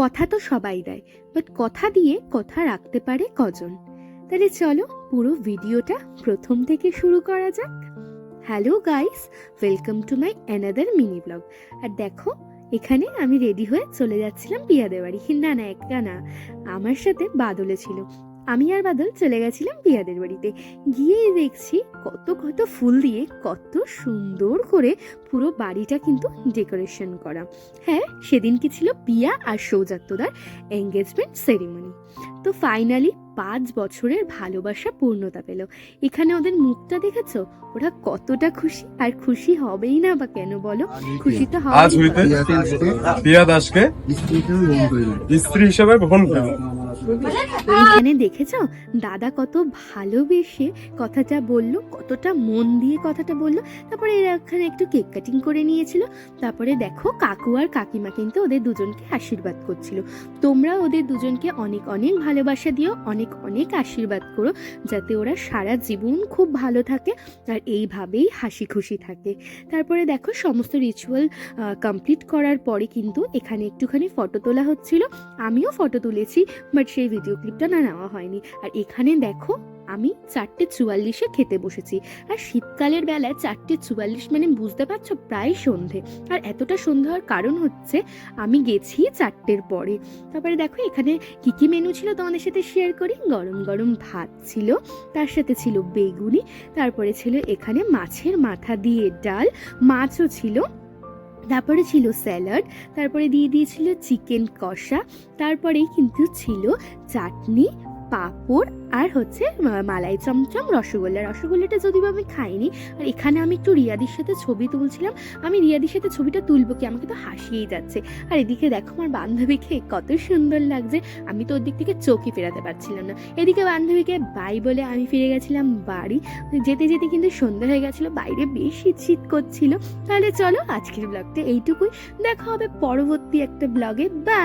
কথা তো সবাই দেয়, বাট কথা দিয়ে কথা রাখতে পারে কজন? তাহলে চলো পুরো ভিডিওটা প্রথম থেকে শুরু করা যাক। Hello guys, welcome to my another mini blog. আর দেখো, এখানে আমি রেডি হয়ে চলে যাচ্ছিলাম পিয়াদের বাড়ি। না না, একা না, আমার সাথে বাদলে ছিল। আমি আর বাদল চলে গেছিলাম পিয়াদের বাড়িতে। গিয়েই দেখছি কত কত ফুল দিয়ে কত সুন্দর করে পুরো বাড়িটা কিন্তু ডেকোরেশন করা। হ্যাঁ, সেদিন কি ছিল পিয়া আর সৌজাত্যদার এঙ্গেজমেন্ট সেরিমনি। তো ফাইনালি 5 বছরের ভালোবাসা পূর্ণতা পেল। এখানে ওদের মুখটা দেখেছো? ওরা কতটা খুশি, আর খুশি হবেই না বা কেন বলো? খুশি তো আজ হবে। হইতে পিয়া দাসকে স্ত্রী হিসেবে গ্রহণ করল। এখানে দেখেছো দাদা কত ভালোবেসে কথাটা বললো, কতটা মন দিয়ে কথাটা বললো। তারপরে এরা এখানে একটু কেক কাটিং করে নিয়েছিল। তারপরে দেখো কাকু আর কাকিমা কিন্তু ওদের দুজনকে আশীর্বাদ করছিল। তোমরা ওদের দুজনকে অনেক অনেক ভালোবাসা দিও, অনেক অনেক আশীর্বাদ করো, যাতে ওরা সারা জীবন খুব ভালো থাকে আর এইভাবেই হাসি খুশি থাকে। তারপরে দেখো সমস্ত রিচুয়াল কমপ্লিট করার পরে কিন্তু এখানে একটুখানি ফটো তোলা হচ্ছিল। আমিও ফটো তুলেছি, বাট সেই ভিডিও ক্লিপটা না নেওয়া হয়নি। আর এখানে দেখো আমি 4:44 খেতে বসেছি। আর শীতকালের বেলায় 4:44 মানে বুঝতে পারছো, প্রায় সন্ধে। আর এতটা সন্ধে হওয়ার কারণ হচ্ছে আমি গেছি 4টের পরে। তারপরে দেখো এখানে কি কি মেনু ছিল তোমাদের সাথে শেয়ার করি। গরম গরম ভাত ছিল, তার সাথে ছিল বেগুনি, তারপরে ছিল এখানে মাছের মাথা দিয়ে ডাল, মাছও ছিল, তারপরে ছিল স্যালাড, তারপরে দিয়ে দিয়েছিল চিকেন কষা, তারপরেই কিন্তু ছিল চাটনি, পাঁপড়, আর হচ্ছে মালাই চমচম, রসগোল্লাটা যদিও আমি খাইনি। আর এখানে আমি একটু রিয়াদির সাথে ছবি তুলছিলাম। আমি রিয়াদির সাথে ছবিটা তুলবো কি, আমাকে তো হাসিয়েই যাচ্ছে। আর এদিকে দেখো আমার বান্ধবীকে কত সুন্দর লাগছে, আমি তো ওর দিক থেকে চোখই ফেরাতে পারছিলাম না। এদিকে বান্ধবীকে বাই বলে আমি ফিরে গেছিলাম বাড়ি। যেতে যেতে কিন্তু সন্ধ্যা হয়ে গেছিলো, বাইরে বেশ শীত করছিল। তাহলে চলো আজকের ব্লগটা এইটুকুই, দেখা হবে পরবর্তী একটা ব্লগে। বাই।